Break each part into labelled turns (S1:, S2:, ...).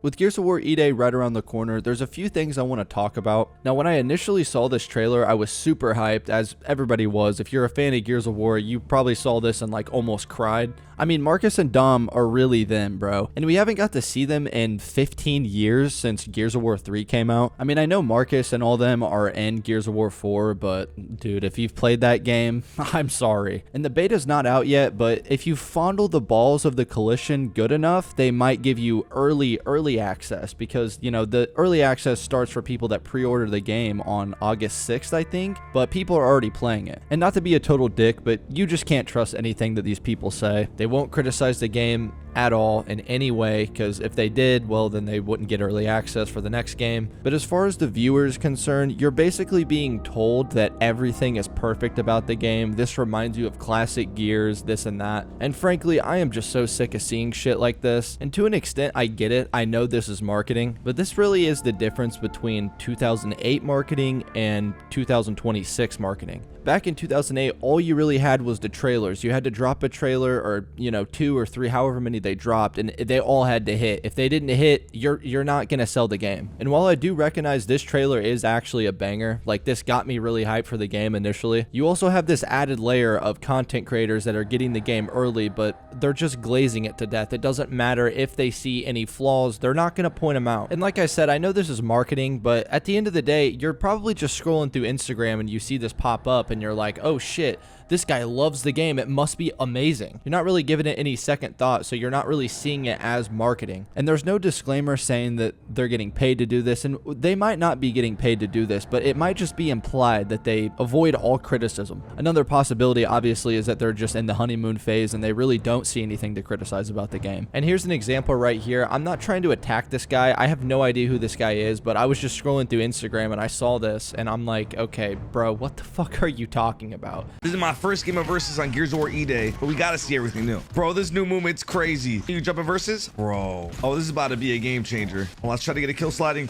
S1: With Gears of War E-Day right around the corner, there's a few things I want to talk about. Now, when I initially saw this trailer, I was super hyped, as everybody was. If you're a fan of Gears of War, you probably saw this and like almost cried. I mean, Marcus and Dom are really them, bro. And we haven't got to see them in 15 years since Gears of War 3 came out. I mean, I know Marcus and all them are in Gears of War 4, but dude, if you've played that game, I'm sorry. And the beta's not out yet, but if you fondle the balls of the coalition good enough, they might give you early access, because, you know, the early access starts for people that pre-order the game on August 6th, I think, but people are already playing it. And not to be a total dick, but you just can't trust anything that these people say. They won't criticize the game at all in any way, because if they did, well, then they wouldn't get early access for the next game. But as far as the viewer is concerned, you're basically being told that everything is perfect about the game. This reminds you of classic Gears, this and that. And frankly, I am just so sick of seeing shit like this. And to an extent, I get it. I know this is marketing, but this really is the difference between 2008 marketing and 2026 marketing. Back in 2008, all you really had was the trailers. You had to drop a trailer, or, you know, 2 or 3, however many they dropped, and they all had to hit. If they didn't hit, you're not gonna sell the game. And while I do recognize this trailer is actually a banger, like this got me really hyped for the game initially, you also have this added layer of content creators that are getting the game early, but they're just glazing it to death. It doesn't matter if they see any flaws, they're not gonna point them out. And like I said, I know this is marketing, but at the end of the day, you're probably just scrolling through Instagram and you see this pop up and you're like, oh shit, this guy loves the game, it must be amazing. You're not really giving it any second thought, so you're not really seeing it as marketing. And there's no disclaimer saying that they're getting paid to do this, and they might not be getting paid to do this, but it might just be implied that they avoid all criticism. Another possibility, obviously, is that they're just in the honeymoon phase and they really don't see anything to criticize about the game. And here's an example right here. I'm not trying to attack this guy. I have no idea who this guy is, but I was just scrolling through Instagram and I saw this and I'm like, okay, bro, what the fuck are you talking about?
S2: This is my first game of Versus on Gears of War E-Day, but we gotta see everything new. Bro, this new movement's crazy. You jump in Versus? Bro. Oh, this is about to be a game changer. Well, let's try to get a kill sliding.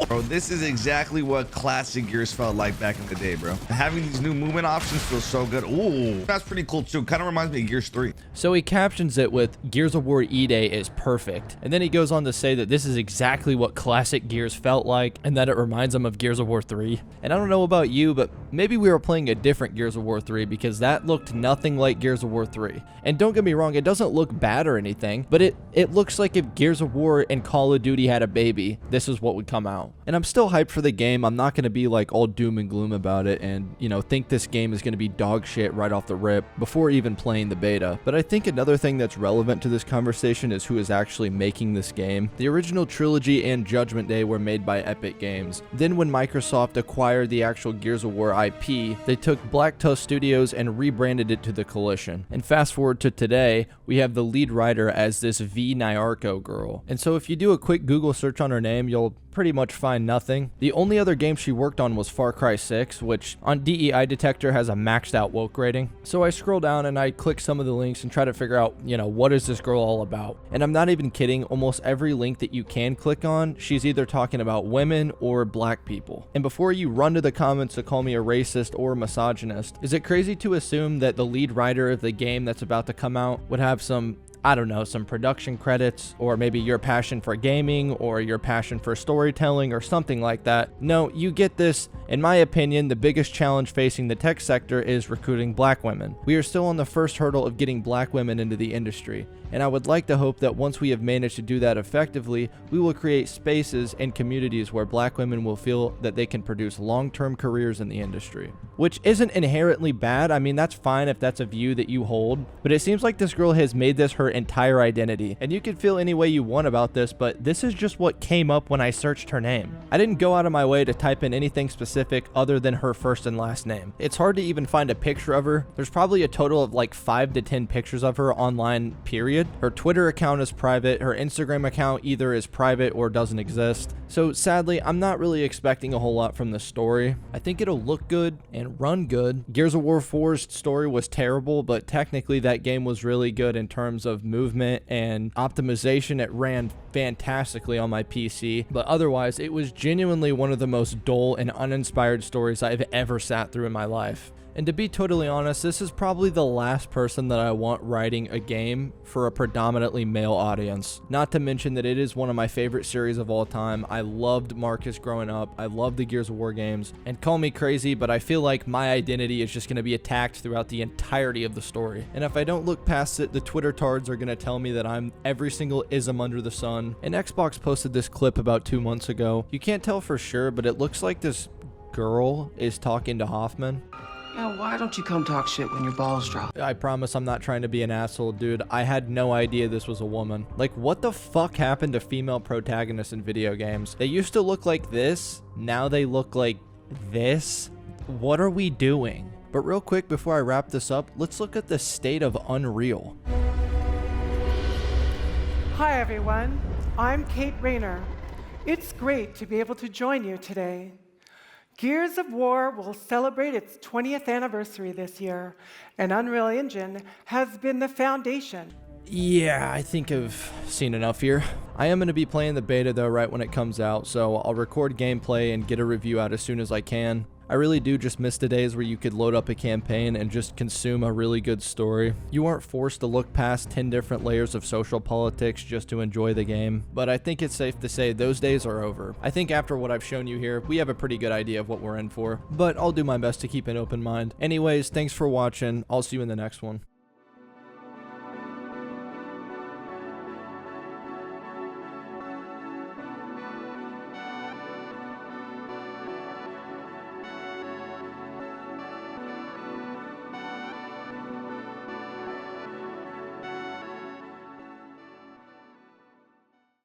S2: Bro, this is exactly what classic Gears felt like back in the day, bro. Having these new movement options feels so good. Ooh, that's pretty cool too. Kind of reminds me of Gears 3.
S1: So he captions it with Gears of War E-Day is perfect. And then he goes on to say that this is exactly what classic Gears felt like and that it reminds him of Gears of War 3. And I don't know about you, but maybe we were playing a different Gears of War 3, because that looked nothing like Gears of War 3. And don't get me wrong, it doesn't look bad or anything, but it looks like if Gears of War and Call of Duty had a baby, this is what would come out. And I'm still hyped for the game. I'm not going to be like all doom and gloom about it and, you know, think this game is going to be dog shit right off the rip before even playing the beta. But I think another thing that's relevant to this conversation is who is actually making this game. The original Trilogy and Judgment Day were made by Epic Games. Then when Microsoft acquired the actual Gears of War IP, they took Black Tusk Studios and rebranded it to the Coalition. And fast forward to today, we have the lead writer as this V Nyarko girl. And so if you do a quick Google search on her name, you'll pretty much find nothing. The only other game she worked on was Far Cry 6, which on DEI Detector has a maxed out woke rating. So I scroll down and I click some of the links and try to figure out, you know, what is this girl all about? And I'm not even kidding, almost every link that you can click on, she's either talking about women or black people. And before you run to the comments to call me a racist or a misogynist, is it crazy to assume that the lead writer of the game that's about to come out would have some, I don't know, some production credits, or maybe your passion for gaming or your passion for storytelling or something like that? No, you get this. In my opinion, the biggest challenge facing the tech sector is recruiting black women. We are still on the first hurdle of getting black women into the industry, and I would like to hope that once we have managed to do that effectively, we will create spaces and communities where black women will feel that they can produce long-term careers in the industry. Which isn't inherently bad. I mean, that's fine if that's a view that you hold, but it seems like this girl has made this her entire identity. And you can feel any way you want about this, but this is just what came up when I searched her name. I didn't go out of my way to type in anything specific other than her first and last name. It's hard to even find a picture of her. There's probably a total of like 5 to 10 pictures of her online, period. Her Twitter account is private. Her Instagram account either is private or doesn't exist. So sadly, I'm not really expecting a whole lot from this story. I think it'll look good and run good. Gears of War 4's story was terrible, but technically that game was really good in terms of movement and optimization. It ran fantastically on my PC, but otherwise it was genuinely one of the most dull and uninspired stories I've ever sat through in my life. And to be totally honest, this is probably the last person that I want writing a game for a predominantly male audience. Not to mention that it is one of my favorite series of all time. I loved Marcus growing up. I loved the Gears of War games. And call me crazy, but I feel like my identity is just going to be attacked throughout the entirety of the story. And if I don't look past it, the Twitter tards are going to tell me that I'm every single ism under the sun. And Xbox posted this clip about 2 months ago. You can't tell for sure, but it looks like this girl is talking to Hoffman.
S3: Yeah, why don't you come talk shit when your balls drop?
S1: I promise I'm not trying to be an asshole, dude. I had no idea this was a woman. Like, what the fuck happened to female protagonists in video games? They used to look like this. Now they look like this. What are we doing? But real quick, before I wrap this up, let's look at the state of Unreal.
S4: Hi, everyone. I'm Kate Rayner. It's great to be able to join you today. Gears of War will celebrate its 20th anniversary this year, and Unreal Engine has been the foundation.
S1: Yeah, I think I've seen enough here. I am going to be playing the beta though right when it comes out, so I'll record gameplay and get a review out as soon as I can. I really do just miss the days where you could load up a campaign and just consume a really good story. You aren't forced to look past 10 different layers of social politics just to enjoy the game, but I think it's safe to say those days are over. I think after what I've shown you here, we have a pretty good idea of what we're in for, but I'll do my best to keep an open mind. Anyways, thanks for watching. I'll see you in the next one.